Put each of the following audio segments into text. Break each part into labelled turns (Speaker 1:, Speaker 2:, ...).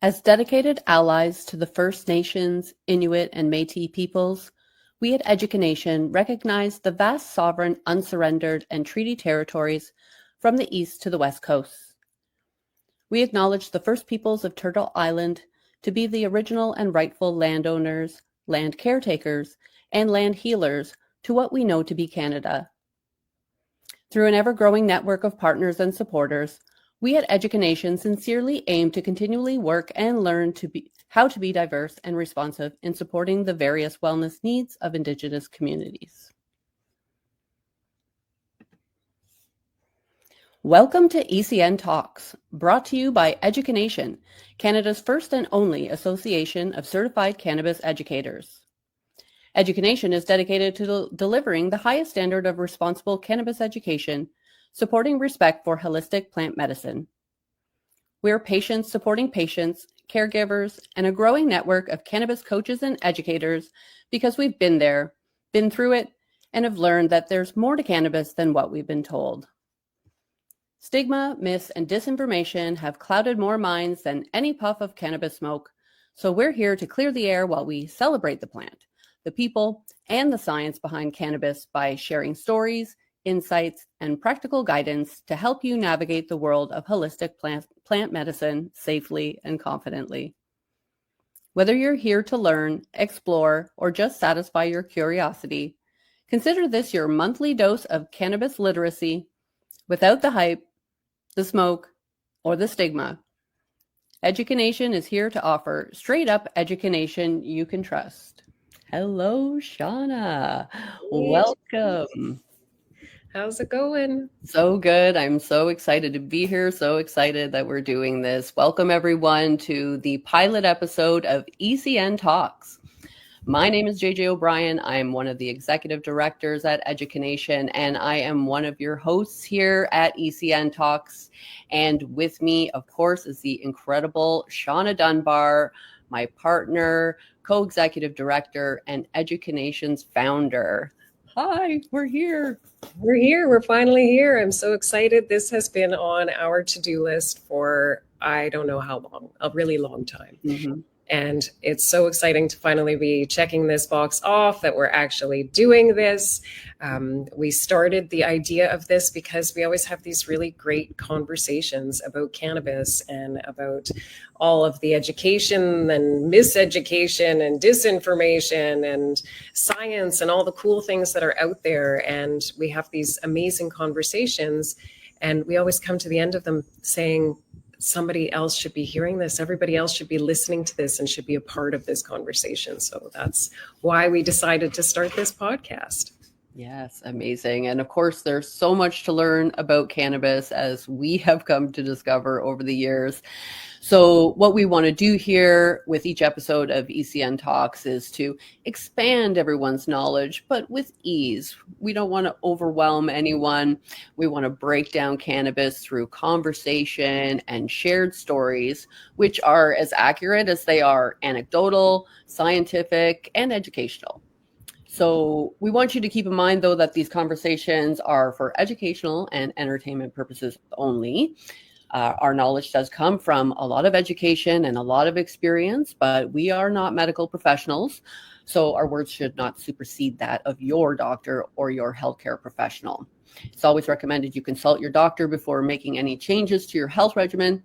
Speaker 1: As dedicated allies to the First Nations, Inuit, and Métis peoples, we at EduCanNation recognize the vast sovereign, unsurrendered, and treaty territories from the east to the west coast. We acknowledge the First Peoples of Turtle Island to be the original and rightful landowners, land caretakers, and land healers to what we know to be Canada. Through an ever-growing network of partners and supporters, we at EduCanNation sincerely aim to continually work and learn how to be diverse and responsive in supporting the various wellness needs of Indigenous communities. Welcome to ECN Talks, brought to you by EduCanNation, Canada's first and only association of certified cannabis educators. EduCanNation is dedicated to delivering the highest standard of responsible cannabis education, supporting respect for holistic plant medicine. We're patients supporting patients, caregivers, and a growing network of cannabis coaches and educators because we've been there, been through it, and have learned that there's more to cannabis than what we've been told. Stigma, myths, and disinformation have clouded more minds than any puff of cannabis smoke, so we're here to clear the air while we celebrate the plant, the people, and the science behind cannabis by sharing stories, insights, and practical guidance to help you navigate the world of holistic plant medicine safely and confidently. Whether you're here to learn, explore, or just satisfy your curiosity, consider this your monthly dose of cannabis literacy without the hype, the smoke, or the stigma. EduCanNation is here to offer straight-up education you can trust. Hello, Shawna. Welcome.
Speaker 2: How's it going?
Speaker 1: So good. I'm so excited to be here. So excited that we're doing this. Welcome, everyone, to the pilot episode of ECN Talks. My name is JJ O'Brien. I'm one of the executive directors at EduCanNation, and I am one of your hosts here at ECN Talks. And with me, of course, is the incredible Shawna Dunbar, my partner, co-executive director, and EduCanNation's founder. Hi, we're here.
Speaker 2: We're here. We're finally here. I'm so excited. This has been on our to-do list for I don't know how long, a really long time.
Speaker 1: Mm-hmm.
Speaker 2: And it's so exciting to finally be checking this box off that we're actually doing this. We started the idea of this because we always have these really great conversations about cannabis and about all of the education and miseducation and disinformation and science and all the cool things that are out there. And we have these amazing conversations, and we always come to the end of them saying, somebody else should be hearing this. Everybody else should be listening to this and should be a part of this conversation. So that's why we decided to start this podcast.
Speaker 1: Yes, amazing. And of course, there's so much to learn about cannabis, as we have come to discover over the years. So what we want to do here with each episode of ECN Talks is to expand everyone's knowledge, but with ease. We don't want to overwhelm anyone. We want to break down cannabis through conversation and shared stories, which are as accurate as they are anecdotal, scientific, and educational. So we want you to keep in mind, though, that these conversations are for educational and entertainment purposes only. Our knowledge does come from a lot of education and a lot of experience, but we are not medical professionals, so our words should not supersede that of your doctor or your healthcare professional. It's always recommended you consult your doctor before making any changes to your health regimen,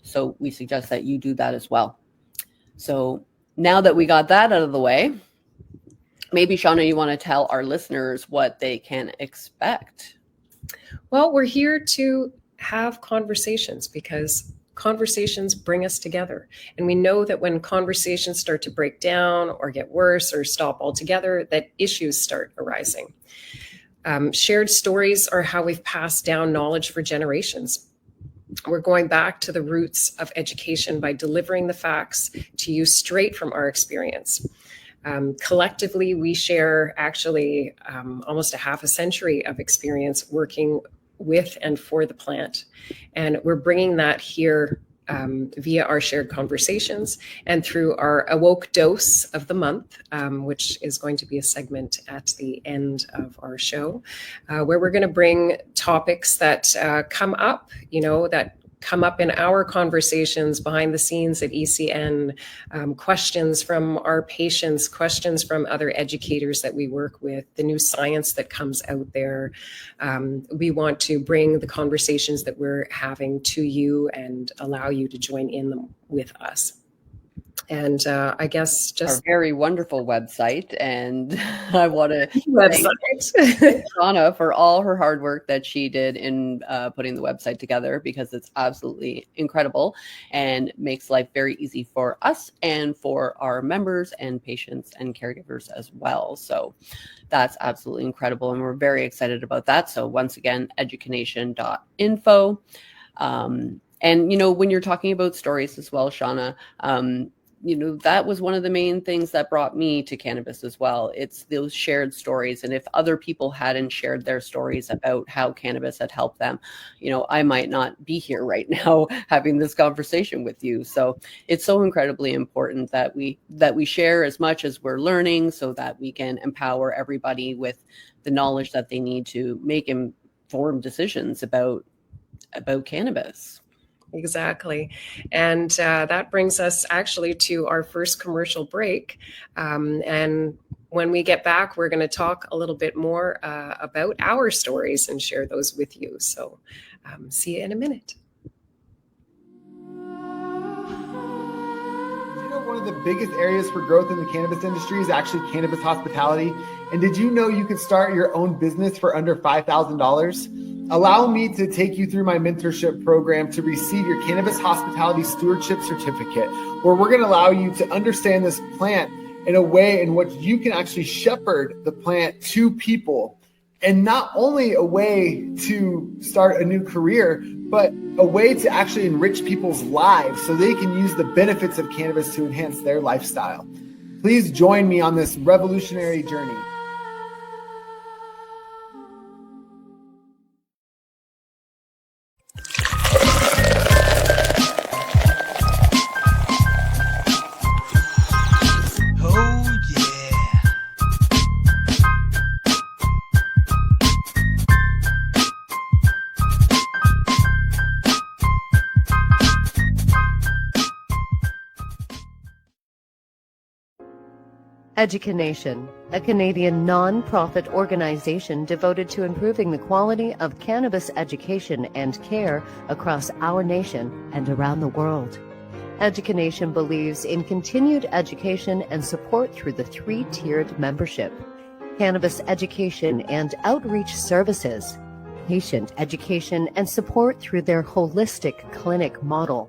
Speaker 1: so we suggest that you do that as well. So now that we got that out of the way, maybe, Shawna, you want to tell our listeners what they can expect?
Speaker 2: Well, we're here to have conversations because conversations bring us together. And we know that when conversations start to break down or get worse or stop altogether, that issues start arising. Shared stories are how we've passed down knowledge for generations. We're going back to the roots of education by delivering the facts to you straight from our experience. Collectively, we share actually almost a half a century of experience working with and for the plant. And we're bringing that here via our shared conversations and through our Awoke Dose of the month, which is going to be a segment at the end of our show, where we're going to bring topics that come up, that come up in our conversations behind the scenes at ECN, questions from our patients, questions from other educators that we work with, the new science that comes out there. We want to bring the conversations that we're having to you and allow you to join in them with us. And I guess just
Speaker 1: our very wonderful website. And I want to
Speaker 2: thank
Speaker 1: Shawna for all her hard work that she did in putting the website together, because it's absolutely incredible and makes life very easy for us and for our members and patients and caregivers as well. So that's absolutely incredible. And we're very excited about that. So once again, EduCanNation.info. And, when you're talking about stories as well, Shawna, that was one of the main things that brought me to cannabis as well. It's those shared stories. And if other people hadn't shared their stories about how cannabis had helped them, I might not be here right now having this conversation with you. So it's so incredibly important that we share as much as we're learning, so that we can empower everybody with the knowledge that they need to make informed decisions about cannabis.
Speaker 2: Exactly. And that brings us actually to our first commercial break. And when we get back, we're going to talk a little bit more about our stories and share those with you. So see you in a minute.
Speaker 3: One of the biggest areas for growth in the cannabis industry is actually cannabis hospitality. And did you know you can start your own business for under $5,000? Allow me to take you through my mentorship program to receive your cannabis hospitality stewardship certificate, where we're going to allow you to understand this plant in a way in which you can actually shepherd the plant to people. And not only a way to start a new career, but a way to actually enrich people's lives so they can use the benefits of cannabis to enhance their lifestyle. Please join me on this revolutionary journey.
Speaker 4: EduCanNation, a Canadian non-profit organization devoted to improving the quality of cannabis education and care across our nation and around the world. EduCanNation believes in continued education and support through the three-tiered membership: cannabis education and outreach services, patient education and support through their holistic clinic model.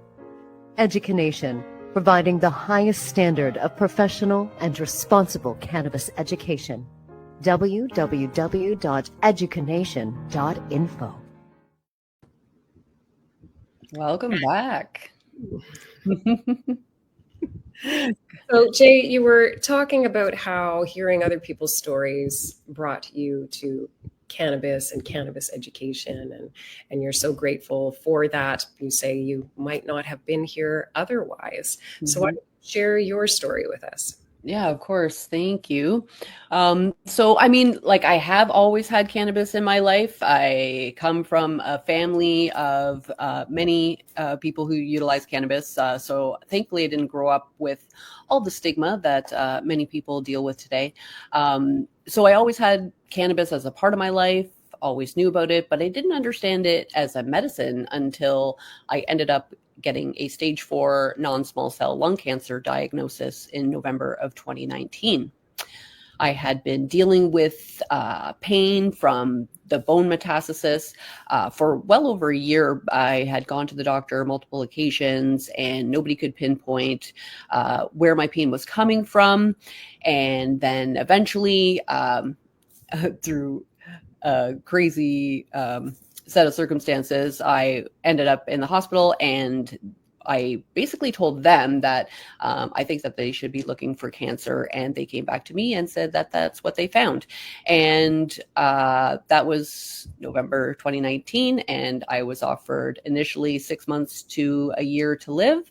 Speaker 4: EduCanNation, providing the highest standard of professional and responsible cannabis education. www.educanation.info.
Speaker 1: Welcome back.
Speaker 2: So, Jay, you were talking about how hearing other people's stories brought you to cannabis and cannabis education, and you're so grateful for that. You say you might not have been here otherwise. So why don't you share your story with us?
Speaker 1: Yeah, of course. Thank you. So, I have always had cannabis in my life. I come from a family of many people who utilize cannabis. So thankfully, I didn't grow up with all the stigma that many people deal with today. So I always had cannabis as a part of my life, always knew about it, but I didn't understand it as a medicine until I ended up getting a stage 4 non-small cell lung cancer diagnosis in November of 2019. I had been dealing with pain from the bone metastasis for well over a year. I had gone to the doctor multiple occasions, and nobody could pinpoint where my pain was coming from. And then eventually, through a crazy set of circumstances, I ended up in the hospital, and I basically told them that I think that they should be looking for cancer, and they came back to me and said that that's what they found. And that was November 2019, and I was offered initially 6 months to a year to live,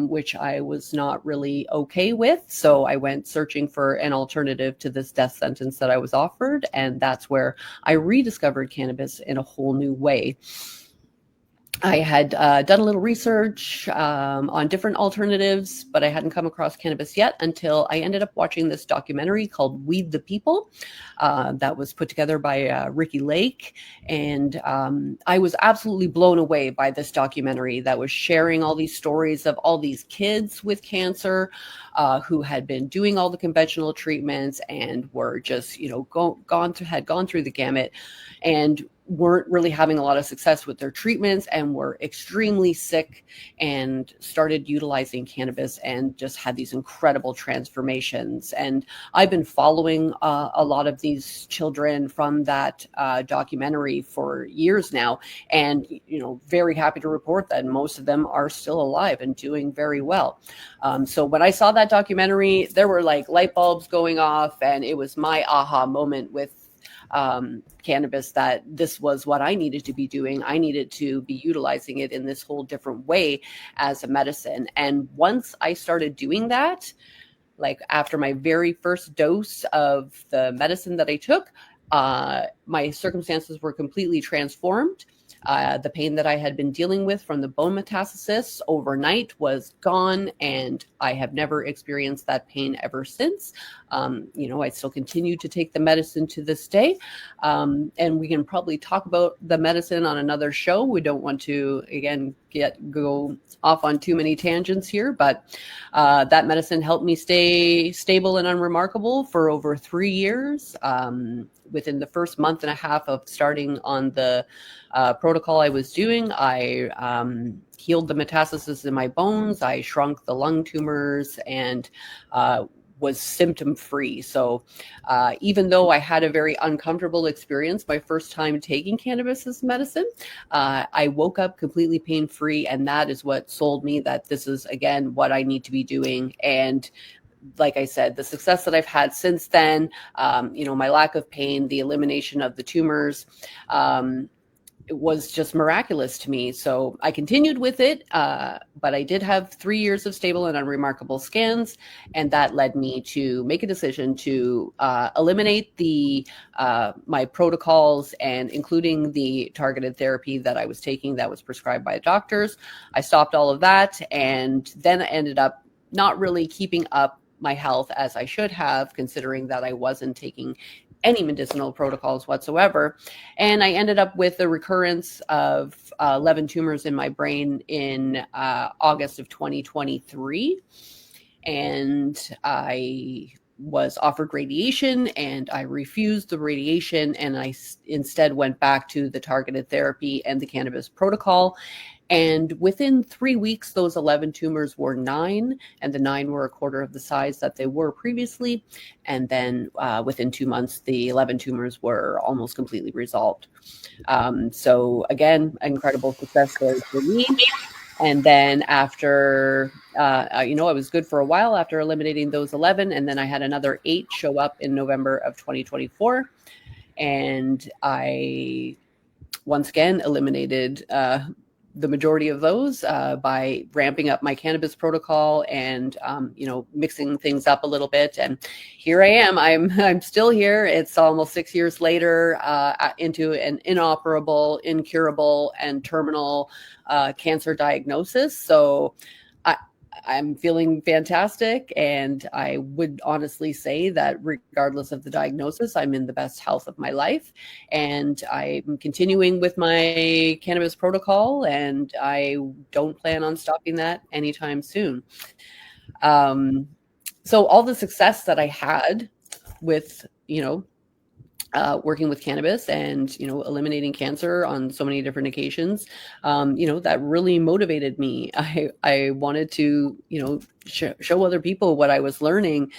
Speaker 1: which I was not really okay with. So I went searching for an alternative to this death sentence that I was offered, and that's where I rediscovered cannabis in a whole new way. I had done a little research on different alternatives, but I hadn't come across cannabis yet until I ended up watching this documentary called Weed the People that was put together by Ricky Lake. And I was absolutely blown away by this documentary that was sharing all these stories of all these kids with cancer who had been doing all the conventional treatments and were just, had gone through the gamut and weren't really having a lot of success with their treatments and were extremely sick and started utilizing cannabis and just had these incredible transformations. And I've been following a lot of these children from that documentary for years now, and very happy to report that most of them are still alive and doing very well. So when I saw that documentary, there were like light bulbs going off, and it was my aha moment with cannabis, that this was what I needed to be doing. I needed to be utilizing it in this whole different way as a medicine. And once I started doing that, like after my very first dose of the medicine that I took, my circumstances were completely transformed. The pain that I had been dealing with from the bone metastasis overnight was gone, and I have never experienced that pain ever since. I still continue to take the medicine to this day, and we can probably talk about the medicine on another show. We don't want to, again, go off on too many tangents here, but that medicine helped me stay stable and unremarkable for over 3 years. Within the first month and a half of starting on the protocol I was doing, I healed the metastasis in my bones. I shrunk the lung tumors and was symptom free. So even though I had a very uncomfortable experience my first time taking cannabis as medicine, I woke up completely pain free. And that is what sold me that this is, again, what I need to be doing. And like I said, the success that I've had since then, my lack of pain, the elimination of the tumors, it was just miraculous to me. So I continued with it, but I did have 3 years of stable and unremarkable scans, and that led me to make a decision to eliminate my protocols, and including the targeted therapy that I was taking that was prescribed by doctors. I stopped all of that, and then I ended up not really keeping up my health as I should have, considering that I wasn't taking any medicinal protocols whatsoever. And I ended up with a recurrence of 11 tumors in my brain in August of 2023. And I was offered radiation, and I refused the radiation, and I instead went back to the targeted therapy and the cannabis protocol. And within 3 weeks, those 11 tumors were 9, and the 9 were a quarter of the size that they were previously. And then within 2 months, the 11 tumors were almost completely resolved. So again, incredible success story for me. And then after, I was good for a while after eliminating those 11. And then I had another 8 show up in November of 2024. And I, once again, eliminated the majority of those by ramping up my cannabis protocol and mixing things up a little bit. And here I am. I'm still here. It's almost 6 years later into an inoperable, incurable, and terminal cancer diagnosis. So I'm feeling fantastic, and I would honestly say that regardless of the diagnosis, I'm in the best health of my life, and I'm continuing with my cannabis protocol, and I don't plan on stopping that anytime soon. So all the success that I had with, working with cannabis and, eliminating cancer on so many different occasions, that really motivated me. I wanted to, show other people what I was learning.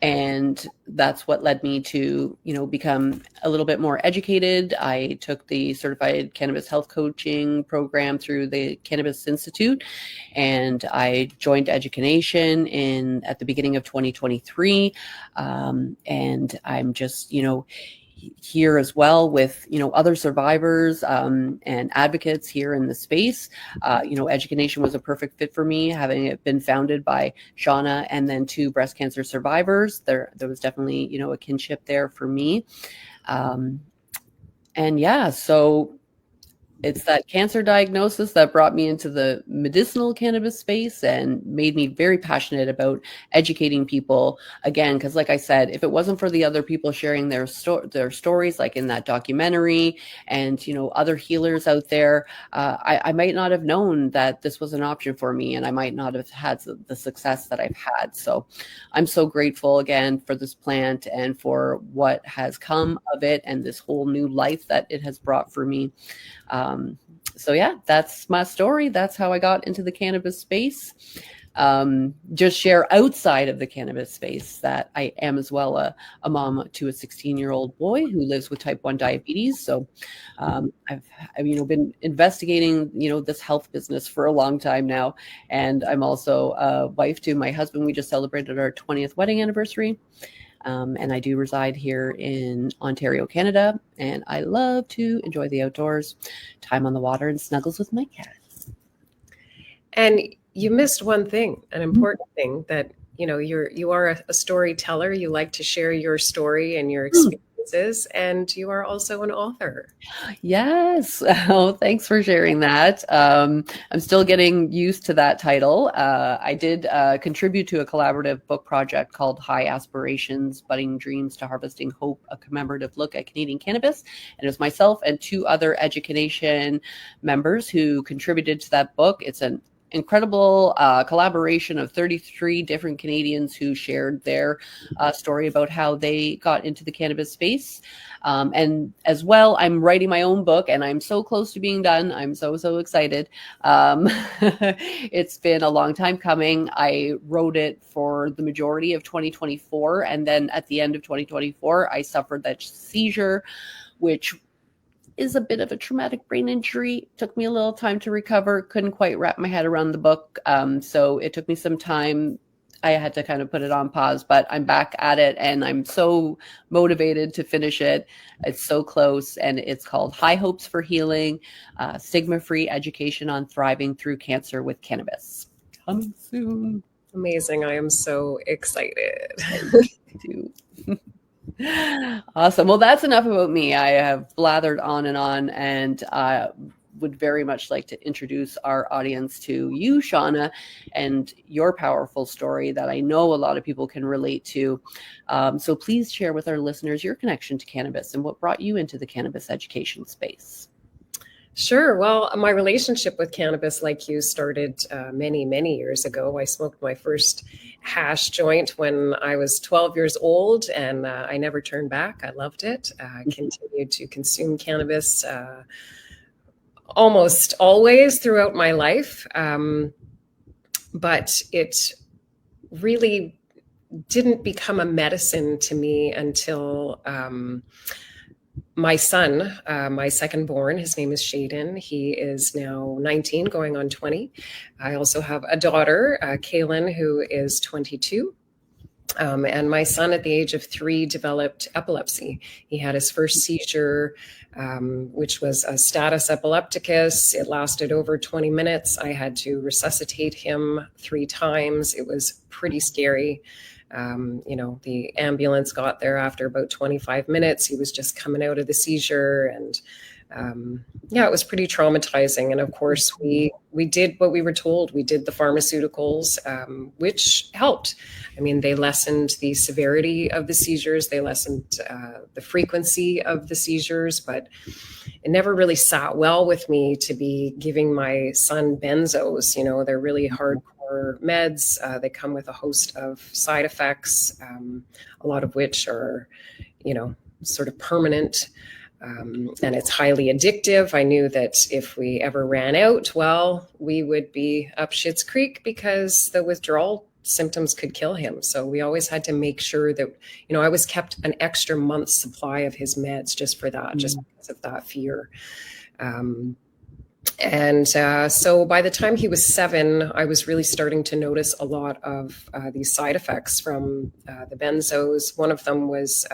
Speaker 1: And that's what led me to, become a little bit more educated. I took the certified cannabis health coaching program through the Cannabis Institute, and I joined EduCanNation at the beginning of 2023. And I'm just, here as well with, other survivors and advocates here in the space. EduCanNation was a perfect fit for me, having it been founded by Shawna and then 2 breast cancer survivors. There was definitely, a kinship there for me. And yeah, so It's that cancer diagnosis that brought me into the medicinal cannabis space and made me very passionate about educating people again. Because, like I said, if it wasn't for the other people sharing their stories, like in that documentary, and other healers out there, I might not have known that this was an option for me, and I might not have had the success that I've had. So, I'm so grateful again for this plant and for what has come of it, and this whole new life that it has brought for me. So yeah, that's my story. That's how I got into the cannabis space. Just share outside of the cannabis space that I am as well a mom to a 16-year-old boy who lives with type 1 diabetes. So I've been investigating this health business for a long time now, and I'm also a wife to my husband. We just celebrated our 20th wedding anniversary. And I do reside here in Ontario, Canada, and I love to enjoy the outdoors, time on the water, and snuggles with my cat.
Speaker 2: And you missed one thing, an important thing, that you are a storyteller. You like to share your story and your experiences, and you are also an author.
Speaker 1: Yes. Oh, thanks for sharing that. I'm still getting used to that title. I did contribute to a collaborative book project called High Aspirations, Budding Dreams to Harvesting Hope, a commemorative look at Canadian cannabis. And it was myself and 2 other EduCanNation members who contributed to that book. It's an incredible collaboration of 33 different Canadians who shared their story about how they got into the cannabis space. And as well, I'm writing my own book, and I'm so close to being done. I'm so excited. It's been a long time coming. I wrote it for the majority of 2024, and then at the end of 2024, I suffered that seizure, which is a bit of a traumatic brain injury. Took me a little time to recover. Couldn't quite wrap my head around the book. So it took me some time. I had to kind of put it on pause, but I'm back at it, and I'm so motivated to finish it. It's so close, and it's called High Hopes for Healing, Stigma-Free Education on Thriving Through Cancer with Cannabis. Coming soon.
Speaker 2: Amazing. I am so excited.
Speaker 1: Too. Awesome. Well, that's enough about me. I have blathered on, and would very much like to introduce our audience to you, Shawna, and your powerful story that I know a lot of people can relate to. So please share with our listeners your connection to cannabis and what brought you into the cannabis education space.
Speaker 2: Sure. Well, my relationship with cannabis, like you, started many years ago. I smoked my first hash joint when I was 12 years old, and I never turned back. I loved it. I continued to consume cannabis almost always throughout my life. But it really didn't become a medicine to me until my son, my second born, his name is Shaden. He is now 19, going on 20. I also have a daughter, Kaylin, who is 22. And my son, at the age of 3, developed epilepsy. He had his first seizure, which was a status epilepticus. It lasted over 20 minutes. I had to resuscitate him 3 times. It was pretty scary. The ambulance got there after about 25 minutes. He was just coming out of the seizure, and it was pretty traumatizing. And of course, we did what we were told. We did the pharmaceuticals, which helped. I mean, they lessened the severity of the seizures. They lessened the frequency of the seizures, but it never really sat well with me to be giving my son benzos. They're really hardcore meds. They come with a host of side effects, a lot of which are, sort of permanent. And it's highly addictive. I knew that if we ever ran out, well, we would be up Schitt's Creek because the withdrawal symptoms could kill him. So we always had to make sure that, I was kept an extra month's supply of his meds just for that, just because of that fear. So by the time he was 7, I was really starting to notice a lot of these side effects from the benzos. One of them was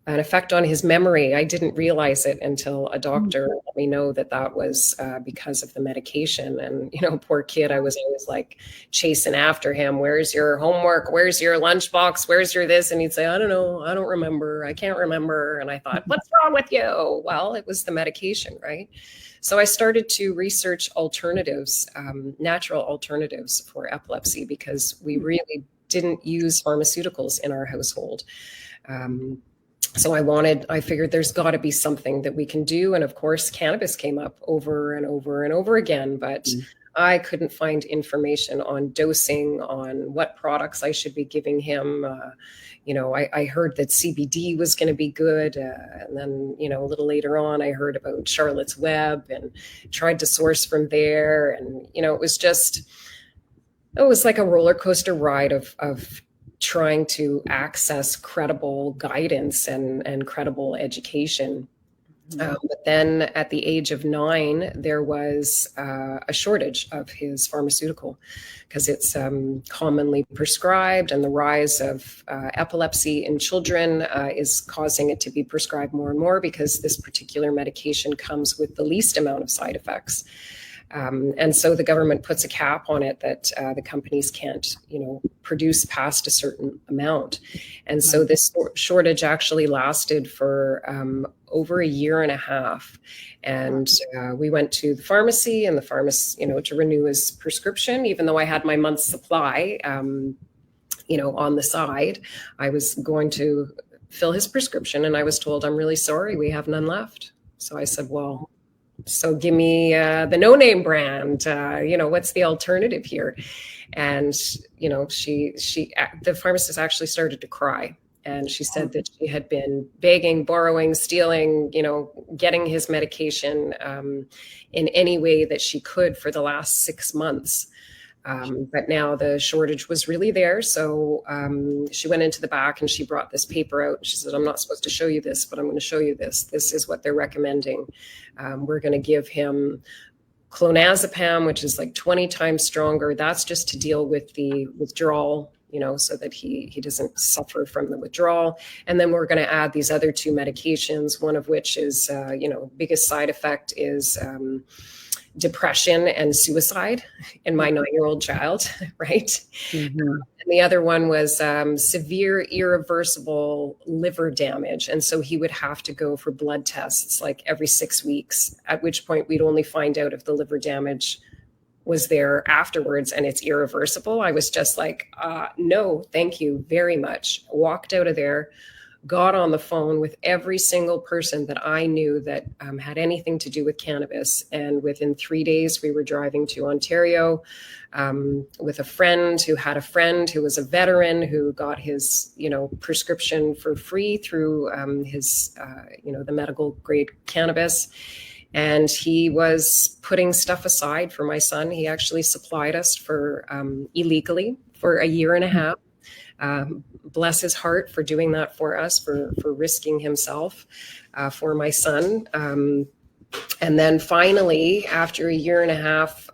Speaker 2: an effect on his memory. I didn't realize it until a doctor let me know that that was because of the medication. And, poor kid, I was always like chasing after him. Where's your homework? Where's your lunchbox? Where's your this? And he'd say, I don't know. I don't remember. I can't remember. And I thought, what's wrong with you? Well, it was the medication, right? So I started to research alternatives, natural alternatives for epilepsy, because we really didn't use pharmaceuticals in our household. So I figured there's got to be something that we can do. And of course, cannabis came up over and over and over again, but I couldn't find information on dosing, on what products I should be giving him. I heard that CBD was going to be good. And then, a little later on, I heard about Charlotte's Web and tried to source from there. And, it was like a roller coaster ride of trying to access credible guidance and credible education. But then at the age of 9, there was a shortage of his pharmaceutical, because it's commonly prescribed, and the rise of epilepsy in children is causing it to be prescribed more and more, because this particular medication comes with the least amount of side effects. And so the government puts a cap on it that the companies can't, produce past a certain amount. And so this shortage actually lasted for over a year and a half. And we went to the pharmacy, and the pharmacist, to renew his prescription, even though I had my month's supply, on the side. I was going to fill his prescription, and I was told, I'm really sorry, we have none left. So I said, well, so give me the no-name brand, what's the alternative here? And, the pharmacist actually started to cry. And she said that she had been begging, borrowing, stealing, getting his medication in any way that she could for the last 6 months. But now the shortage was really there. So she went into the back and she brought this paper out. She said, I'm not supposed to show you this, but I'm going to show you this. This is what they're recommending. We're going to give him clonazepam, which is like 20 times stronger. That's just to deal with the withdrawal, so that he doesn't suffer from the withdrawal. And then we're going to add these other 2 medications, one of which is, biggest side effect is depression and suicide in my 9-year-old child, right? And the other one was severe irreversible liver damage. And so he would have to go for blood tests like every 6 weeks, at which point we'd only find out if the liver damage was there afterwards and it's irreversible. I was just like, no, thank you very much. Walked out of there, got on the phone with every single person that I knew that had anything to do with cannabis. And within 3 days, we were driving to Ontario with a friend who had a friend who was a veteran who got his, prescription for free through his, the medical grade cannabis. And he was putting stuff aside for my son. He actually supplied us for illegally for a year and a half. Bless his heart for doing that for us, for risking himself for my son. And then finally, after a year and a half,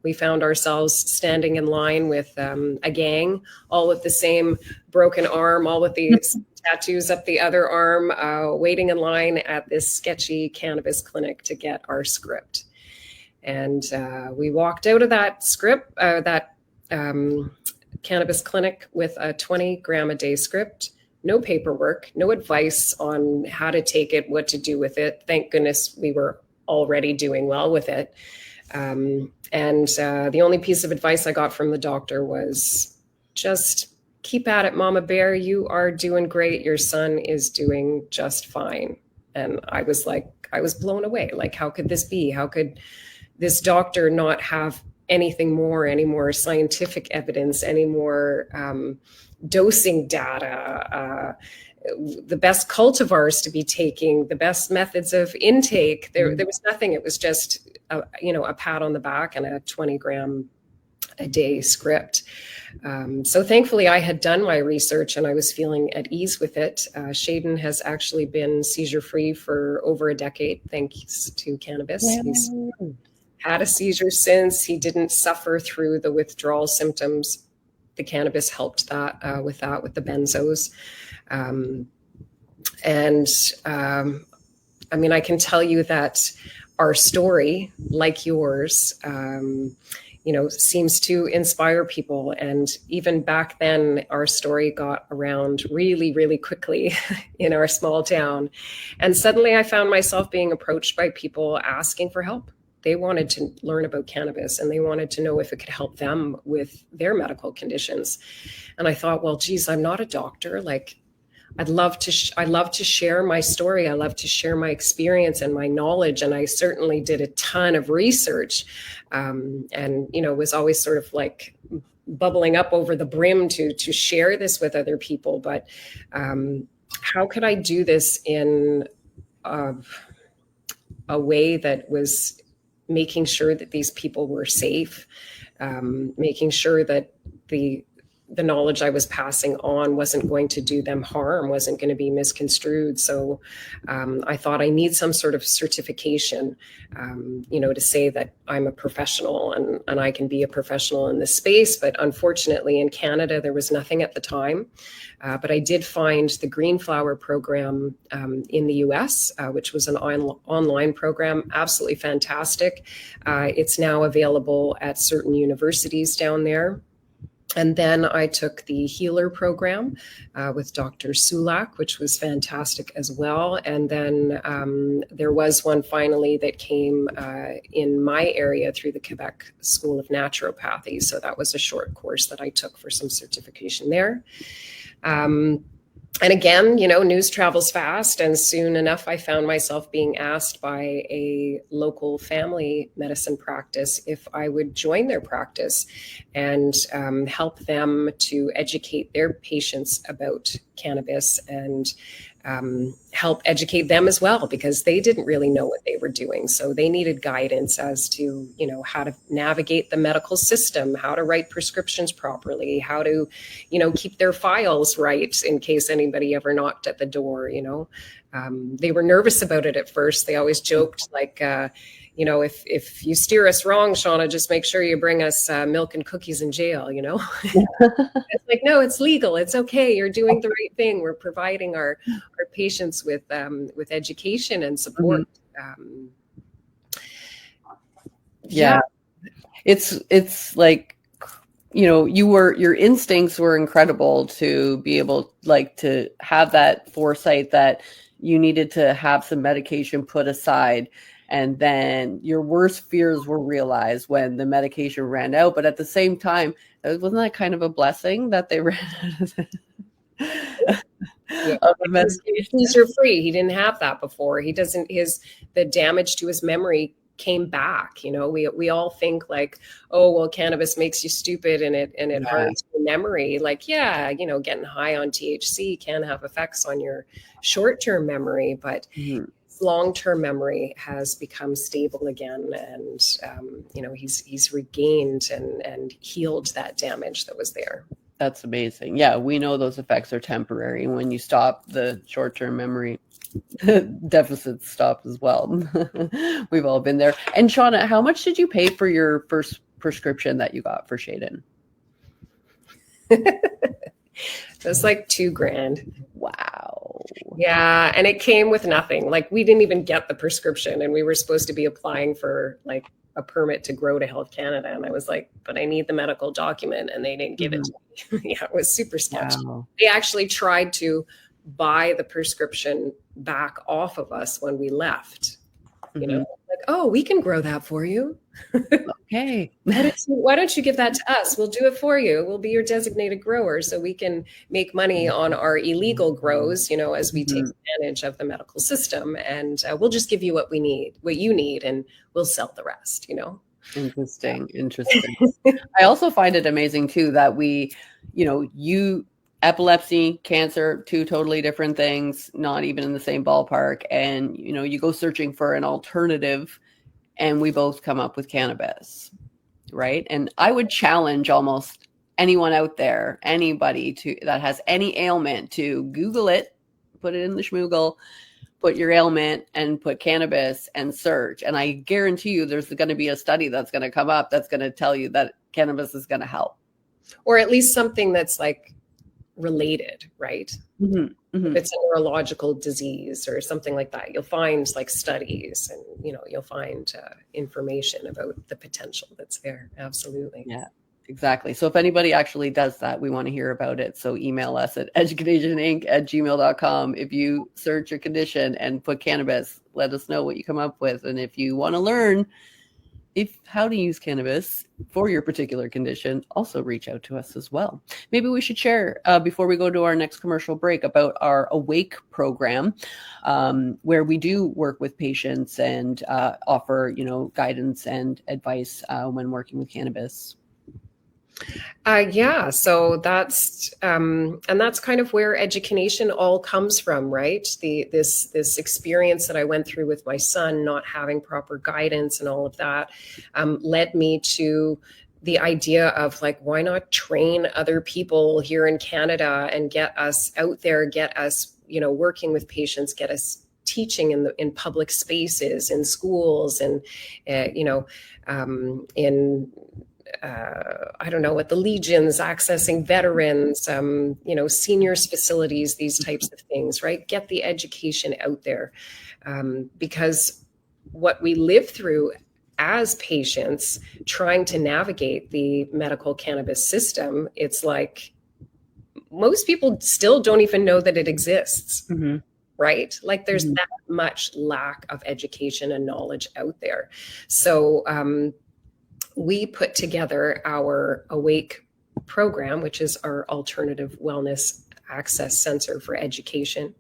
Speaker 2: we found ourselves standing in line with a gang, all with the same broken arm, all with these tattoos up the other arm, waiting in line at this sketchy cannabis clinic to get our script. And we walked out of that script, cannabis clinic with a 20-gram a day script, no paperwork, no advice on how to take it, what to do with it. Thank goodness we were already doing well with it. And the only piece of advice I got from the doctor was just keep at it, Mama Bear. You are doing great. Your son is doing just fine. And I was blown away. Like, how could this be? How could this doctor not have any more scientific evidence, any more dosing data, the best cultivars to be taking, the best methods of intake? There was nothing. It was just a pat on the back and a 20-gram a day script. So thankfully I had done my research and I was feeling at ease with it. Shaden has actually been seizure-free for over a decade, thanks to cannabis. Yeah. He's had a seizure since. He didn't suffer through the withdrawal symptoms. The cannabis helped that with the benzos. And I mean, I can tell you that our story, like yours, seems to inspire people. And even back then, our story got around really, really quickly in our small town. And suddenly I found myself being approached by people asking for help. They wanted to learn about cannabis and they wanted to know if it could help them with their medical conditions. And I thought, well, geez, I'm not a doctor. Like, I love to share my story. I love to share my experience and my knowledge. And I certainly did a ton of research, and was always sort of like bubbling up over the brim to share this with other people. But how could I do this in a way that was making sure that these people were safe, making sure that the knowledge I was passing on wasn't going to do them harm, wasn't going to be misconstrued. So I thought I need some sort of certification, to say that I'm a professional and I can be a professional in this space. But unfortunately, in Canada, there was nothing at the time. But I did find the Green Flower program in the US, which was an online program, absolutely fantastic. It's now available at certain universities down there. And then I took the Healer program with Dr. Sulak, which was fantastic as well. And then there was one finally that came in my area through the Quebec School of Naturopathy. So that was a short course that I took for some certification there. And again, news travels fast. And soon enough, I found myself being asked by a local family medicine practice if I would join their practice and help them to educate their patients about cannabis and help educate them as well, because they didn't really know what they were doing. So they needed guidance as to, how to navigate the medical system, how to write prescriptions properly, how to, keep their files right in case anybody ever knocked at the door. They were nervous about it at first. They always joked like, if you steer us wrong, Shawna, just make sure you bring us milk and cookies in jail, It's like, no, it's legal. It's okay. You're doing the right thing. We're providing our patients with education and support.
Speaker 1: Mm-hmm. Yeah. It's like, your instincts were incredible to be able to have that foresight that you needed to have some medication put aside. And then your worst fears were realized when the medication ran out. But at the same time, wasn't that kind of a blessing that they ran out of the medication?
Speaker 2: He's free. He didn't have that before. He doesn't. The damage to his memory came back. We all think like, oh, well, cannabis makes you stupid and it harms your memory. Like, getting high on THC can have effects on your short-term memory, but long-term memory has become stable again, and he's regained and healed that damage that was there.
Speaker 1: That's amazing. Yeah, we know those effects are temporary. When you stop, the short-term memory deficits stop as well. We've all been there. And Shawna, how much did you pay for your first prescription that you got for Shaden?
Speaker 2: It was like $2,000.
Speaker 1: Wow.
Speaker 2: Yeah. And it came with nothing. Like, we didn't even get the prescription, and we were supposed to be applying for like a permit to grow to Health Canada. And I was like, but I need the medical document, and they didn't give it to me. Yeah, it was super sketchy. Wow. They actually tried to buy the prescription back off of us when we left. Like, oh, we can grow that for you.
Speaker 1: Okay.
Speaker 2: Why don't you give that to us? We'll do it for you. We'll be your designated grower so we can make money on our illegal grows, as we take advantage of the medical system. And we'll just give you what you need, and we'll sell the rest,
Speaker 1: Interesting. I also find it amazing too that epilepsy, cancer, two totally different things, not even in the same ballpark. And, you go searching for an alternative, and we both come up with cannabis, right? And I would challenge almost anyone out there, anybody that has any ailment, to Google it, put it in the schmoogle, put your ailment and put cannabis and search. And I guarantee you there's going to be a study that's going to come up that's going to tell you that cannabis is going to help.
Speaker 2: Or at least something that's like related, right?
Speaker 1: Mhm, mhm.
Speaker 2: If it's a neurological disease or something like that, you'll find like studies, and you'll find information about the potential that's there. Absolutely.
Speaker 1: Yeah, exactly. So if anybody actually does that, we want to hear about it. So email us at educanationinc@gmail.com. If you search a condition and put cannabis, let us know what you come up with. And if you want to learn how to use cannabis for your particular condition, also reach out to us as well. Maybe we should share before we go to our next commercial break about our Awake program, where we do work with patients and offer, guidance and advice when working with cannabis.
Speaker 2: Yeah, so that's and that's kind of where EduCanNation all comes from, right? This experience that I went through with my son, not having proper guidance and all of that, led me to the idea of like, why not train other people here in Canada and get us out there, get us, working with patients, get us teaching in public spaces, in schools, and in I don't know, at the Legions, accessing veterans, seniors facilities, these types of things, right? Get the education out there, because what we live through as patients trying to navigate the medical cannabis system, it's like most people still don't even know that it exists.
Speaker 1: Mm-hmm.
Speaker 2: Right? Like there's that much lack of education and knowledge out there. So, we put together our Awake program, which is our alternative wellness access center for education,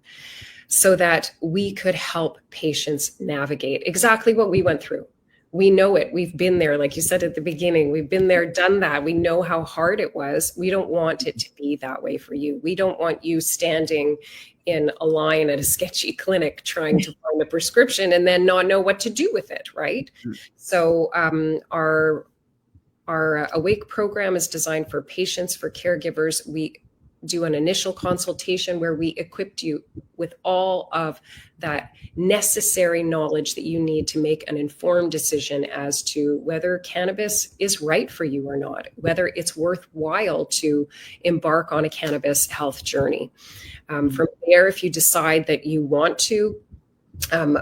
Speaker 2: so that we could help patients navigate exactly what we went through. We know it. We've been there. Like you said at the beginning, we've been there, done that. We know how hard it was. We don't want it to be that way for you. We don't want you standing in a line at a sketchy clinic trying to find a prescription and then not know what to do with it, right? So our Awake program is designed for patients, for caregivers. We do an initial consultation where we equip you with all of that necessary knowledge that you need to make an informed decision as to whether cannabis is right for you or not, whether it's worthwhile to embark on a cannabis health journey. From there, if you decide that you want to,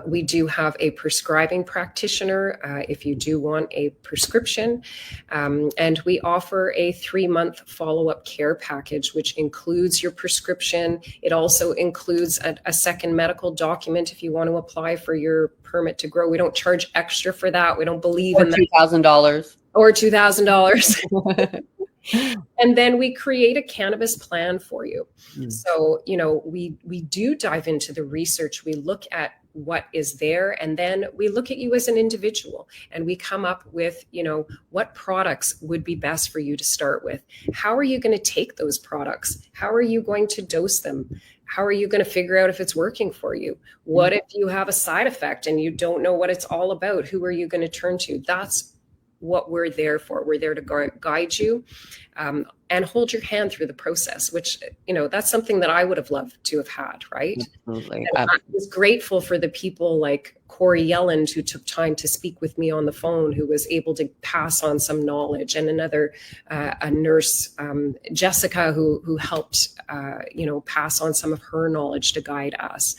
Speaker 2: we do have a prescribing practitioner if you do want a prescription, and we offer a 3-month follow-up care package, which includes your prescription. It also includes a second medical document if you want to apply for your permit to grow. We don't charge extra for that. We don't believe in that.
Speaker 1: $2,000.
Speaker 2: Or $2,000. And then we create a cannabis plan for you. So, we do dive into the research. We look at what is there, and then we look at you as an individual, and we come up with, what products would be best for you to start with. How are you going to take those products? How are you going to dose them? How are you going to figure out if it's working for you? What if you have a side effect and you don't know what it's all about? Who are you going to turn to? That's what we're there for. We're there to guide you and hold your hand through the process, which, that's something that I would have loved to have had, right?
Speaker 1: Absolutely.
Speaker 2: I was grateful for the people like Corey Yelland, who took time to speak with me on the phone, who was able to pass on some knowledge, and another, a nurse, Jessica, who helped, pass on some of her knowledge to guide us.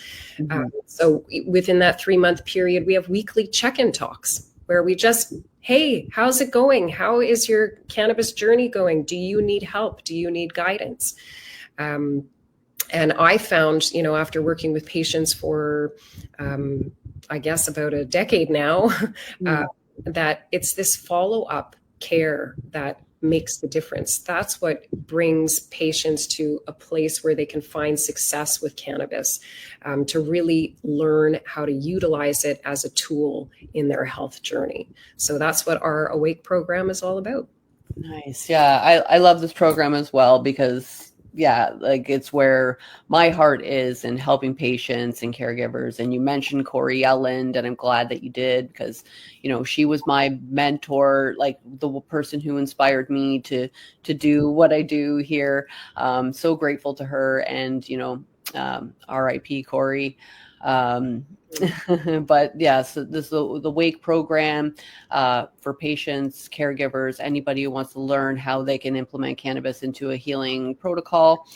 Speaker 2: So within that 3-month period, we have weekly check-in talks where we just, hey, how's it going? How is your cannabis journey going? Do you need help? Do you need guidance? And I found, after working with patients for, I guess, about a decade now, that it's this follow-up care that makes the difference. That's what brings patients to a place where they can find success with cannabis, to really learn how to utilize it as a tool in their health journey. So that's what our Awake program is all about.
Speaker 1: Nice. Yeah, I love this program as well because, like it's where my heart is in helping patients and caregivers. And you mentioned Corey Yelland, and I'm glad that you did because, she was my mentor, like the person who inspired me to do what I do here. So grateful to her, and, RIP Corey. But yes, this is the WAKE program for patients, caregivers, anybody who wants to learn how they can implement cannabis into a healing protocol.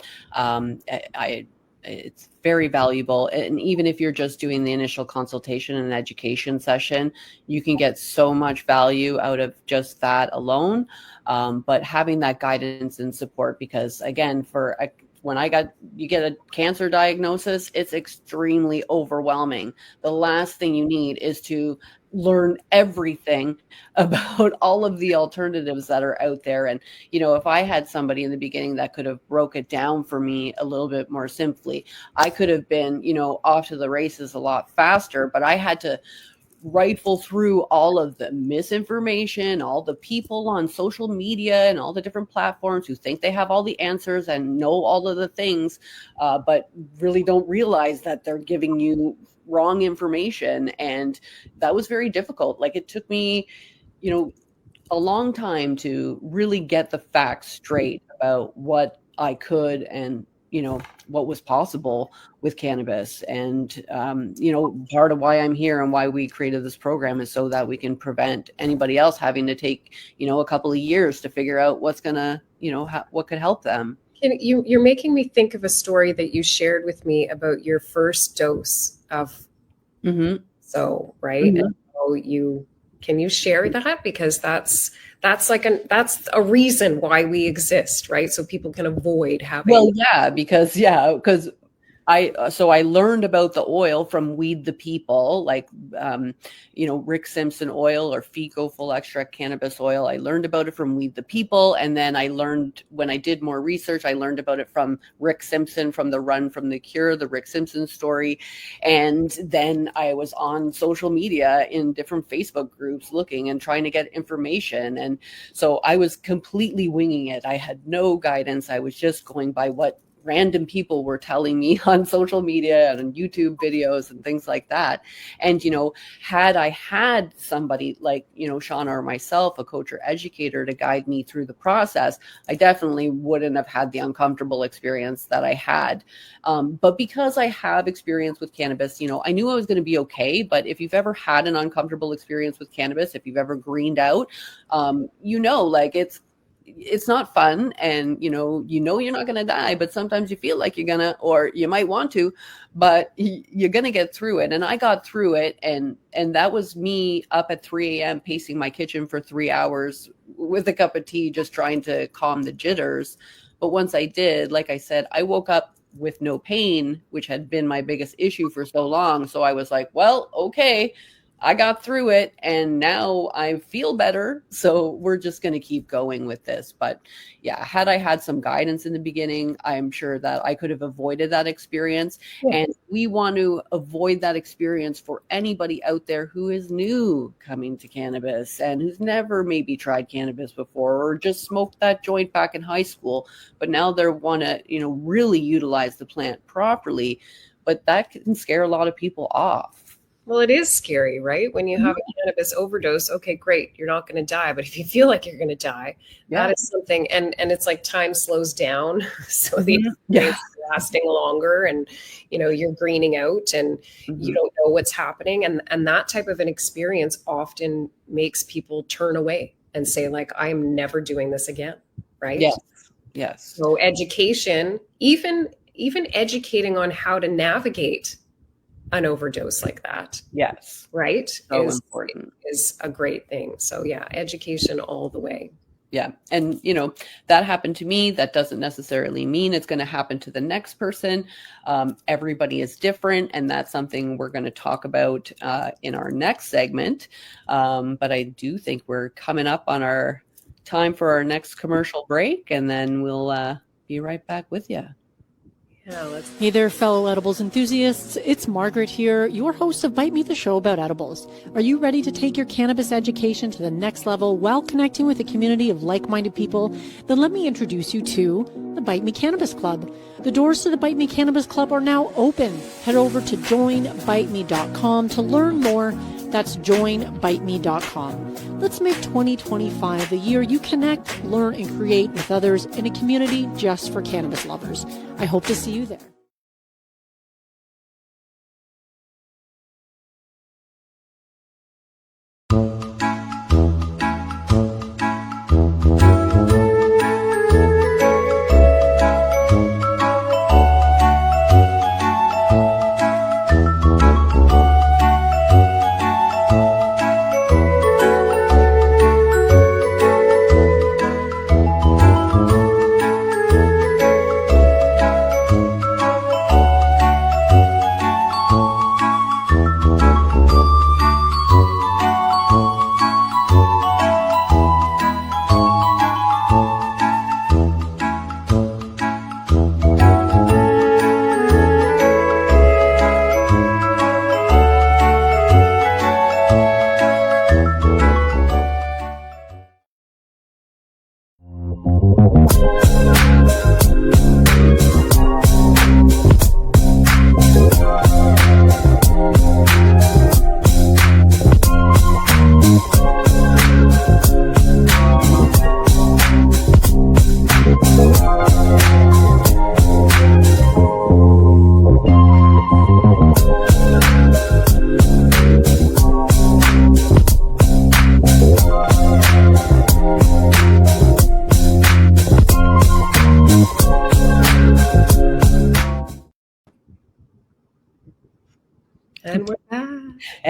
Speaker 1: It's very valuable. And even if you're just doing the initial consultation and education session, you can get so much value out of just that alone. But having that guidance and support, because again, when you get a cancer diagnosis, it's extremely overwhelming. The last thing you need is to learn everything about all of the alternatives that are out there. And, if I had somebody in the beginning that could have broke it down for me a little bit more simply, I could have been, off to the races a lot faster, but I had to rifle through all of the misinformation, all the people on social media and all the different platforms who think they have all the answers and know all of the things, but really don't realize that they're giving you wrong information. And that was very difficult. Like, it took me, a long time to really get the facts straight about what I could and what was possible with cannabis. And part of why I'm here and why we created this program is so that we can prevent anybody else having to take a couple of years to figure out what's gonna what could help them.
Speaker 2: You're making me think of a story that you shared with me about your first dose of so right. And so can you share that? Because that's a reason why we exist, right? So people can avoid having.
Speaker 1: Well, because I learned about the oil from Weed the People, like, Rick Simpson oil or Fico full extract cannabis oil. I learned about it from Weed the People. And then when I did more research, I learned about it from Rick Simpson, from the Run from the Cure, the Rick Simpson story. And then I was on social media in different Facebook groups looking and trying to get information. And so I was completely winging it. I had no guidance. I was just going by what random people were telling me on social media and on YouTube videos and things like that. And, had I had somebody like, Shawna or myself, a coach or educator, to guide me through the process, I definitely wouldn't have had the uncomfortable experience that I had. But because I have experience with cannabis, I knew I was going to be okay. But if you've ever had an uncomfortable experience with cannabis, if you've ever greened out, like it's not fun, and you're not going to die, but sometimes you feel like you're gonna, or you might want to, but you're going to get through it. And I got through it, and that was me up at 3 a.m. pacing my kitchen for 3 hours with a cup of tea, just trying to calm the jitters. But once I did, like I said, I woke up with no pain, which had been my biggest issue for so long. So I was like, well, okay, I got through it and now I feel better. So we're just going to keep going with this. But yeah, had I had some guidance in the beginning, I'm sure that I could have avoided that experience. Yeah. And we want to avoid that experience for anybody out there who is new coming to cannabis and who's never maybe tried cannabis before, or just smoked that joint back in high school, but now they want to, really utilize the plant properly. But that can scare a lot of people off.
Speaker 2: Well, it is scary, right? When you have a cannabis overdose, okay, great, you're not going to die. But if you feel like you're going to die, that is something. And it's like time slows down. So the experience is lasting longer, and, you're greening out and you don't know what's happening. And that type of an experience often makes people turn away and say, like, I'm never doing this again. Right.
Speaker 1: Yes.
Speaker 2: So education, even educating on how to navigate an overdose like that.
Speaker 1: Yes.
Speaker 2: Right.
Speaker 1: So important.
Speaker 2: Is a great thing. So yeah, education all the way.
Speaker 1: Yeah. And, that happened to me. That doesn't necessarily mean it's going to happen to the next person. Everybody is different. And that's something we're going to talk about in our next segment. But I do think we're coming up on our time for our next commercial break, and then we'll be right back with you.
Speaker 5: Hey there, fellow edibles enthusiasts. It's Margaret here, your host of Bite Me, the show about edibles. Are you ready to take your cannabis education to the next level while connecting with a community of like-minded people? Then let me introduce you to the Bite Me Cannabis Club. The doors to the Bite Me Cannabis Club are now open. Head over to joinbiteme.com to learn more. That's joinbiteme.com. Let's make 2025 the year you connect, learn, and create with others in a community just for cannabis lovers. I hope to see you there.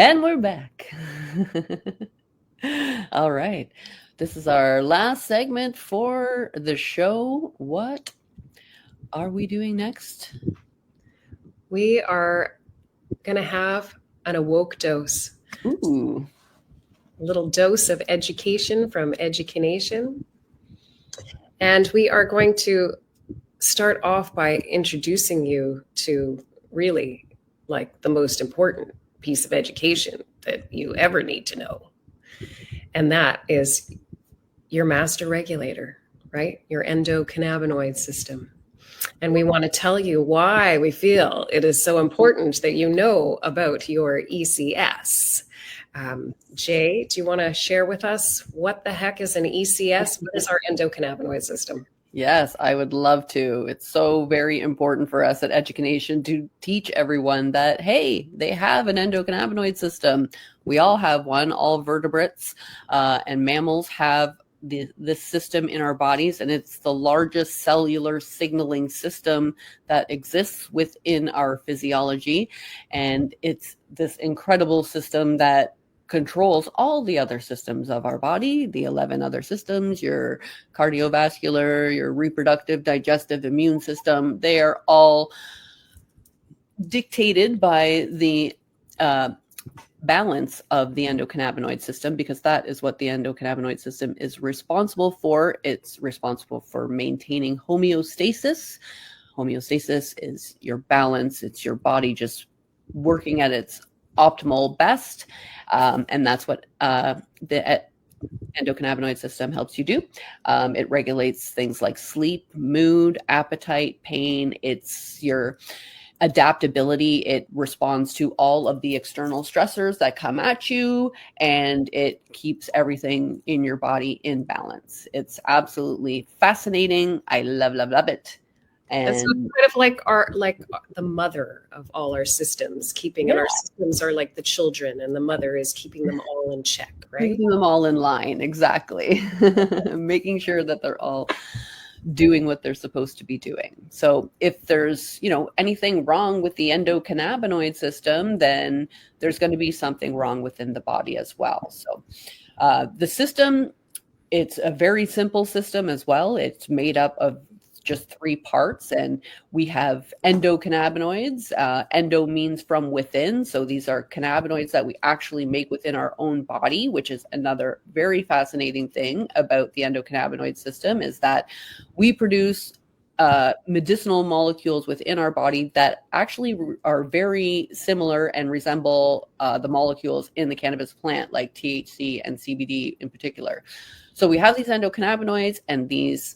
Speaker 1: And we're back. All right. This is our last segment for the show. What are we doing next?
Speaker 2: We are going to have an awoke dose.
Speaker 1: Ooh.
Speaker 2: A little dose of education from EduCanNation. And we are going to start off by introducing you to really like the most important piece of education that you ever need to know. And that is your master regulator, right? Your endocannabinoid system. And we want to tell you why we feel it is so important that you know about your ECS. Jay, do you want to share with us what the heck is an ECS? What is our endocannabinoid system?
Speaker 1: Yes, I would love to. It's so very important for us at EduCanNation to teach everyone that, hey, they have an endocannabinoid system. We all have one. All vertebrates and mammals have this system in our bodies, and it's the largest cellular signaling system that exists within our physiology. And it's this incredible system that controls all the other systems of our body, the 11 other systems, your cardiovascular, your reproductive, digestive, immune system. They are all dictated by the balance of the endocannabinoid system, because that is what the endocannabinoid system is responsible for. It's responsible for maintaining homeostasis. Homeostasis is your balance. It's your body just working at its optimal best. And that's what the endocannabinoid system helps you do. It regulates things like sleep, mood, appetite, pain. It's your adaptability. It responds to all of the external stressors that come at you, and it keeps everything in your body in balance. It's absolutely fascinating. I love it. And
Speaker 2: so kind of like the mother of all our systems, and our systems are like the children, and the mother is keeping them all in check, right?
Speaker 1: Keeping them all in line, exactly. Making sure that they're all doing what they're supposed to be doing. So if there's, anything wrong with the endocannabinoid system, then there's going to be something wrong within the body as well. So the system, it's a very simple system as well. It's made up of just 3 parts, and we have endocannabinoids. Endo means from within, so these are cannabinoids that we actually make within our own body, which is another very fascinating thing about the endocannabinoid system, is that we produce medicinal molecules within our body that actually are very similar and resemble the molecules in the cannabis plant, like THC and CBD in particular. So we have these endocannabinoids, and these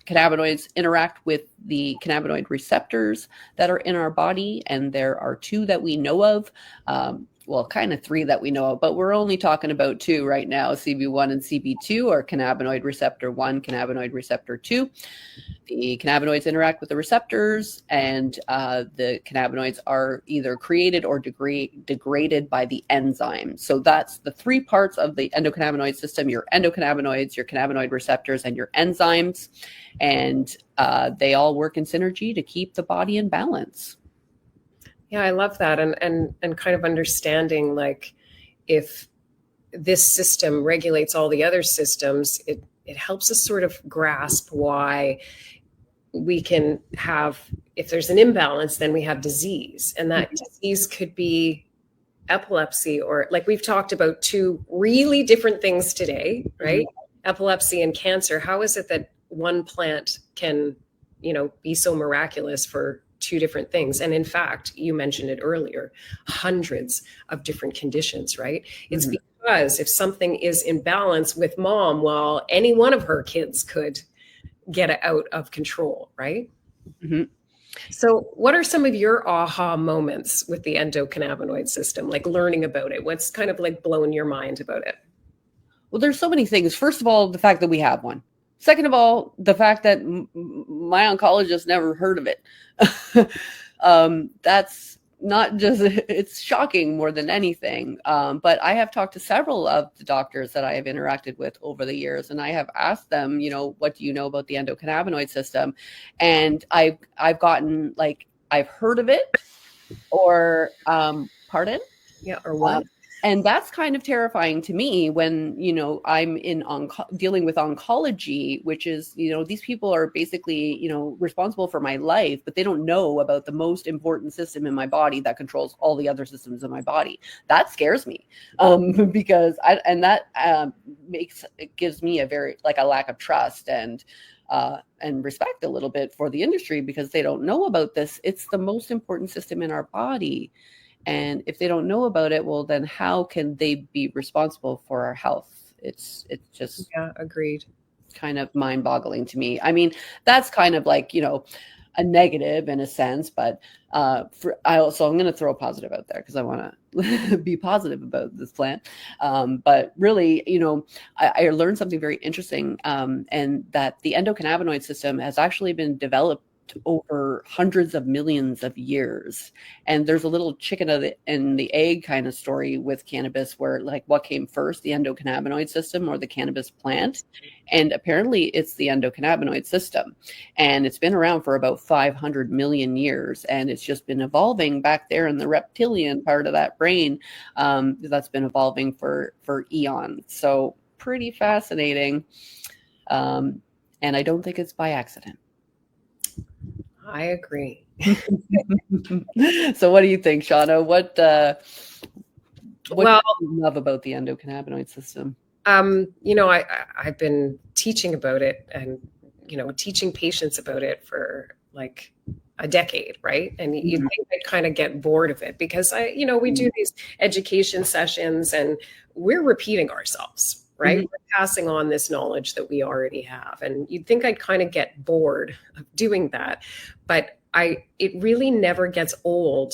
Speaker 1: cannabinoids interact with the cannabinoid receptors that are in our body, and there are 2 that we know of. Well, kind of 3 that we know of, but we're only talking about 2 right now. CB1 and CB2 are cannabinoid receptor 1, cannabinoid receptor 2. The cannabinoids interact with the receptors, and the cannabinoids are either created or degraded by the enzyme. So that's the 3 parts of the endocannabinoid system: your endocannabinoids, your cannabinoid receptors, and your enzymes. And they all work in synergy to keep the body in balance.
Speaker 2: Yeah, I love that. And kind of understanding, like, if this system regulates all the other systems, it helps us sort of grasp why we can have, if there's an imbalance, then we have disease. And that disease could be epilepsy, or like we've talked about 2 really different things today, right? Epilepsy and cancer. How is it that one plant can, be so miraculous for 2 different things? And in fact, you mentioned it earlier, hundreds of different conditions, right? It's because if something is in balance with mom, well, any one of her kids could get it out of control, right? So what are some of your aha moments with the endocannabinoid system, like learning about it? What's kind of like blown your mind about it?
Speaker 1: Well, there's so many things. First of all, the fact that we have one. Second of all, the fact that my oncologist never heard of it. That's not just, it's shocking more than anything. But I have talked to several of the doctors that I have interacted with over the years, and I have asked them, what do you know about the endocannabinoid system? And I've gotten, like, I've heard of it, or pardon?
Speaker 2: Yeah. Or what?
Speaker 1: And that's kind of terrifying to me when, I'm dealing with oncology, which is, these people are basically, responsible for my life, but they don't know about the most important system in my body that controls all the other systems in my body. That scares me, because that gives me a lack of trust and respect a little bit for the industry, because they don't know about this. It's the most important system in our body. And if they don't know about it, well, then how can they be responsible for our health? It's just
Speaker 2: agreed.
Speaker 1: Kind of mind-boggling to me. I mean, that's kind of like, a negative in a sense, but I'm going to throw a positive out there because I want to be positive about this plant. But really, I learned something very interesting, and that the endocannabinoid system has actually been developed over hundreds of millions of years. And there's a little chicken and the egg kind of story with cannabis, where like what came first, the endocannabinoid system or the cannabis plant? And apparently it's the endocannabinoid system. And it's been around for about 500 million years. And it's just been evolving back there in the reptilian part of that brain. That's been evolving for eons. So pretty fascinating. And I don't think it's by accident.
Speaker 2: I agree.
Speaker 1: So what do you think, Shawna? What do you love about the endocannabinoid system?
Speaker 2: I've been teaching about it and, teaching patients about it for like a decade, right? And you think I kind of get bored of it because we do these education sessions and we're repeating ourselves, right? We're passing on this knowledge that we already have. And you'd think I'd kind of get bored of doing that. But it really never gets old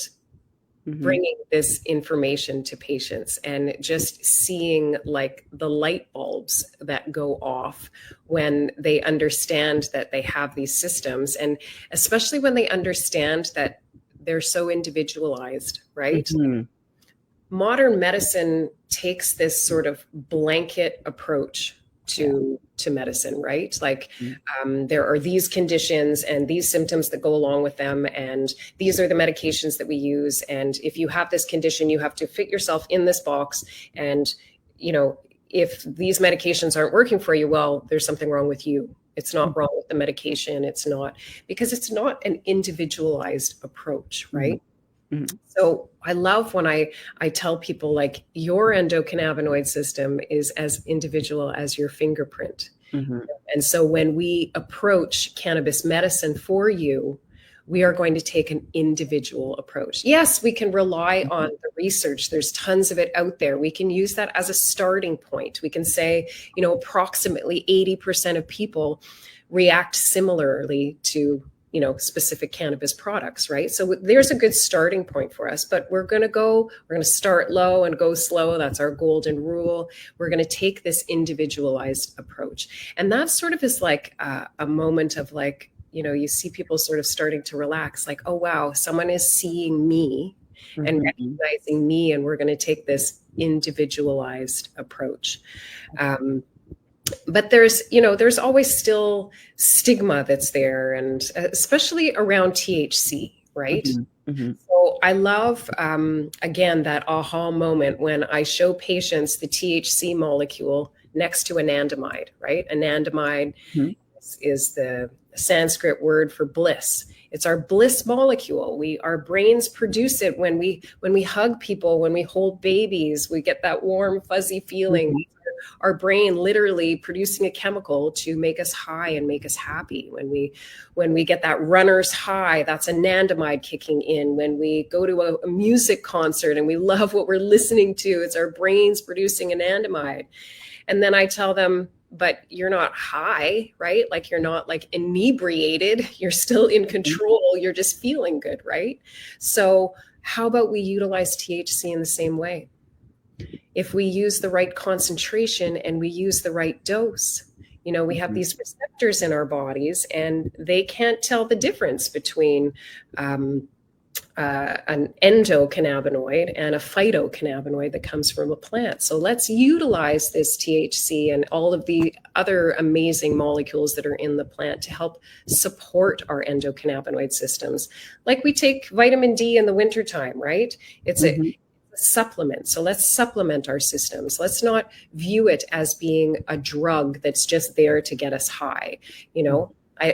Speaker 2: bringing this information to patients and just seeing like the light bulbs that go off when they understand that they have these systems. And especially when they understand that they're so individualized, right? Modern medicine takes this sort of blanket approach to medicine, right? Like there are these conditions and these symptoms that go along with them, and these are the medications that we use. And if you have this condition, you have to fit yourself in this box. And if these medications aren't working for you, well, there's something wrong with you. It's not wrong with the medication. It's not, because it's not an individualized approach, right? So I love when I tell people like your endocannabinoid system is as individual as your fingerprint. And so when we approach cannabis medicine for you, we are going to take an individual approach. Yes, we can rely on the research. There's tons of it out there. We can use that as a starting point. We can say, approximately 80% of people react similarly to specific cannabis products, right? So there's a good starting point for us, but we're going to start low and go slow. That's our golden rule. We're going to take this individualized approach. And that sort of is like a moment of like, you see people sort of starting to relax, like, oh, wow, someone is seeing me and recognizing me, and we're going to take this individualized approach. But there's always still stigma that's there, and especially around THC, right? So I love, again, that aha moment when I show patients the THC molecule next to anandamide, right? Anandamide is the Sanskrit word for bliss. It's our bliss molecule. Our brains produce it when we hug people, when we hold babies, we get that warm, fuzzy feeling. Our brain literally producing a chemical to make us high and make us happy. When we get that runner's high, that's anandamide kicking in. When we go to a music concert and we love what we're listening to, it's our brains producing anandamide. And then I tell them, but you're not high, right? Like you're not like inebriated. You're still in control. You're just feeling good, right? So how about we utilize THC in the same way? If we use the right concentration and we use the right dose, we have these receptors in our bodies and they can't tell the difference between an endocannabinoid and a phytocannabinoid that comes from a plant. So let's utilize this THC and all of the other amazing molecules that are in the plant to help support our endocannabinoid systems. Like we take vitamin D in the wintertime, right? It's a supplement. So let's supplement our systems. Let's not view it as being a drug that's just there to get us high. You know,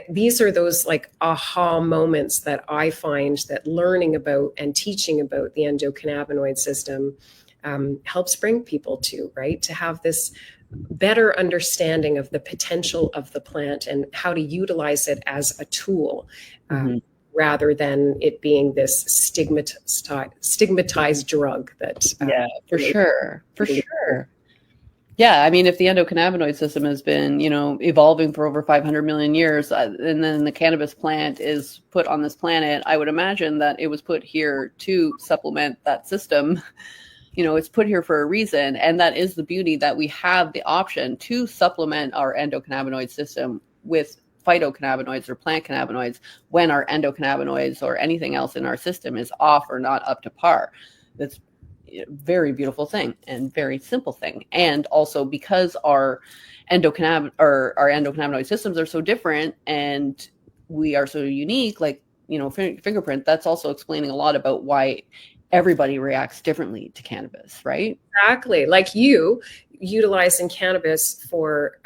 Speaker 2: these are those like aha moments that I find that learning about and teaching about the endocannabinoid system helps bring people to, right? To have this better understanding of the potential of the plant and how to utilize it as a tool. Rather than it being this stigmatized drug that
Speaker 1: for sure. Yeah, I mean, if the endocannabinoid system has been, evolving for over 500 million years, and then the cannabis plant is put on this planet, I would imagine that it was put here to supplement that system. It's put here for a reason, and that is the beauty, that we have the option to supplement our endocannabinoid system with phytocannabinoids or plant cannabinoids when our endocannabinoids or anything else in our system is off or not up to par. That's a very beautiful thing and very simple thing. And also because our endocannabinoid systems are so different and we are so unique, like, fingerprint, that's also explaining a lot about why everybody reacts differently to cannabis, right?
Speaker 2: Exactly. Like you utilizing cannabis for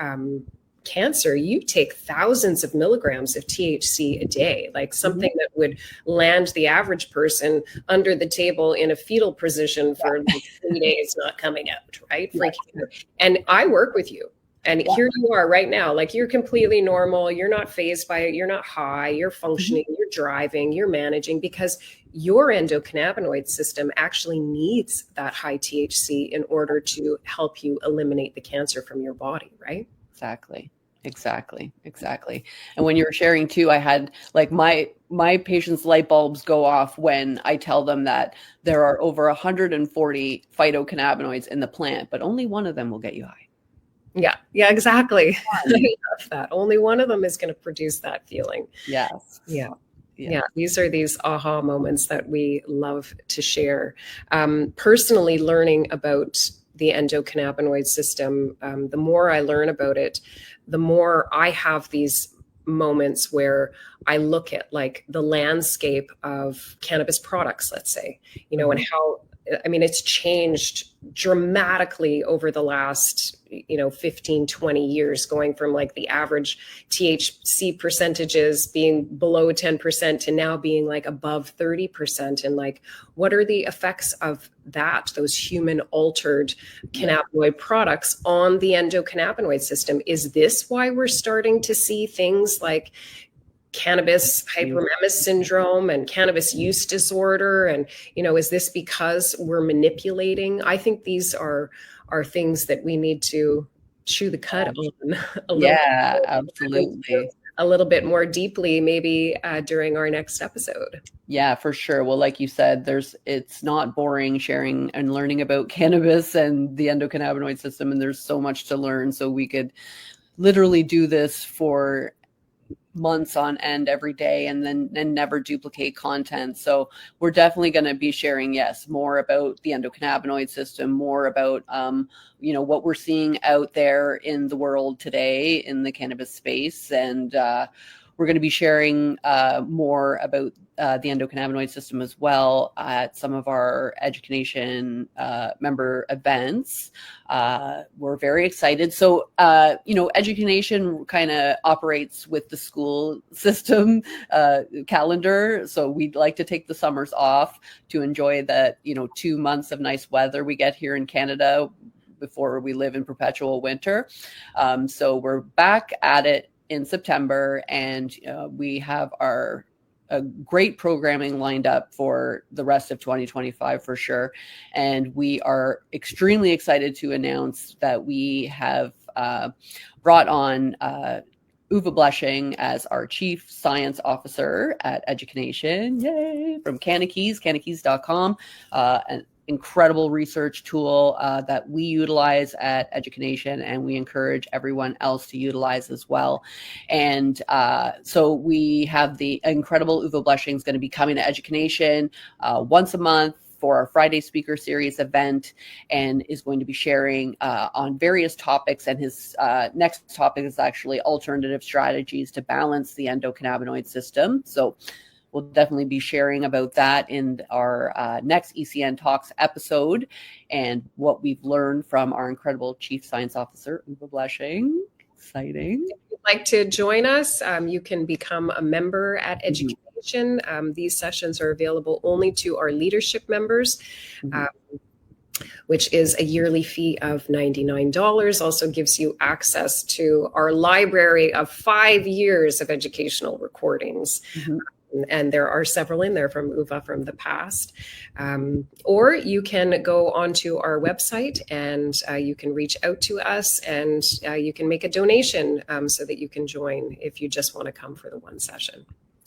Speaker 2: cancer, you take thousands of milligrams of THC a day, like something that would land the average person under the table in a fetal position for like 3 days, not coming out, right? And I work with you. And here you are right now, like you're completely normal. You're not fazed by it. You're not high. You're functioning. You're driving. You're managing, because your endocannabinoid system actually needs that high THC in order to help you eliminate the cancer from your body, right?
Speaker 1: Exactly. And when you were sharing too, I had like my patients' light bulbs go off when I tell them that there are over 140 phytocannabinoids in the plant, but only one of them will get you high.
Speaker 2: Yeah, exactly. I love that. Only one of them is going to produce that feeling.
Speaker 1: Yes.
Speaker 2: Yeah. These are these aha moments that we love to share. Personally, learning about the endocannabinoid system, the more I learn about it, the more I have these moments where I look at like the landscape of cannabis products, let's say, and how, it's changed dramatically over the last, 15, 20 years, going from like the average THC percentages being below 10% to now being like above 30%. And like, what are the effects of that, those human altered cannabinoid products on the endocannabinoid system? Is this why we're starting to see things like cannabis hyperemesis syndrome and cannabis use disorder? And, is this because we're manipulating? I think these are things that we need to chew the cud on a little bit more deeply, maybe during our next episode.
Speaker 1: Yeah, for sure. Well, like you said, it's not boring sharing and learning about cannabis and the endocannabinoid system, and there's so much to learn. So we could literally do this for months on end every day and never duplicate content. So we're definitely going to be sharing, more about the endocannabinoid system, more about, what we're seeing out there in the world today in the cannabis space. And we're going to be sharing more about the endocannabinoid system as well at some of our EduCanNation member events. We're very excited. So, EduCanNation kind of operates with the school system calendar. So we'd like to take the summers off to enjoy that, 2 months of nice weather we get here in Canada before we live in perpetual winter. So we're back at it in September, and we have a great programming lined up for the rest of 2025 for sure. And we are extremely excited to announce that we have brought on Uwe Bleshing as our Chief Science Officer at EduCanNation. Yay! From Cannakeys, cannakeys.com. An incredible research tool that we utilize at EduCanNation, and we encourage everyone else to utilize as well. And so we have the incredible Uwe Bleshing is going to be coming to EduCanNation once a month for our Friday Speaker Series event, and is going to be sharing on various topics. And his next topic is actually alternative strategies to balance the endocannabinoid system. So we'll definitely be sharing about that in our next ECN Talks episode and what we've learned from our incredible Chief Science Officer, Uva Blushing. Exciting.
Speaker 2: If you'd like to join us, you can become a member at EduCanNation. These sessions are available only to our leadership members. Which is a yearly fee of $99. Also gives you access to our library of 5 years of educational recordings. And there are several in there from UVA from the past. Or you can go onto our website and you can reach out to us and you can make a donation so that you can join if you just want to come for the one session.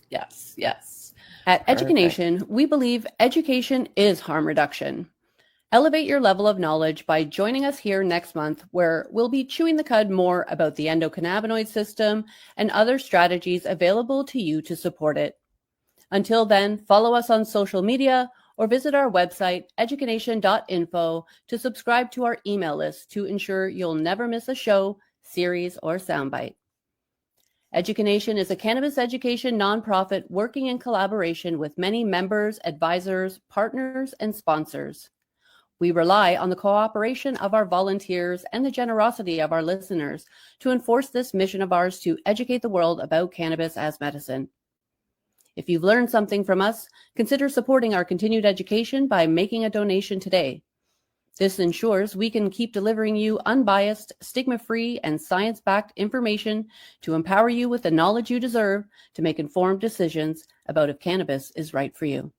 Speaker 1: Yes, yes. At EduCanNation, we believe education is harm reduction. Elevate your level of knowledge by joining us here next month, where we'll be chewing the cud more about the endocannabinoid system and other strategies available to you to support it. Until then, follow us on social media or visit our website, educanation.info, to subscribe to our email list to ensure you'll never miss a show, series, or soundbite. EduCanNation is a cannabis education nonprofit working in collaboration with many members, advisors, partners, and sponsors. We rely on the cooperation of our volunteers and the generosity of our listeners to enforce this mission of ours to educate the world about cannabis as medicine. If you've learned something from us, consider supporting our continued education by making a donation today. This ensures we can keep delivering you unbiased, stigma-free, and science-backed information to empower you with the knowledge you deserve to make informed decisions about if cannabis is right for you.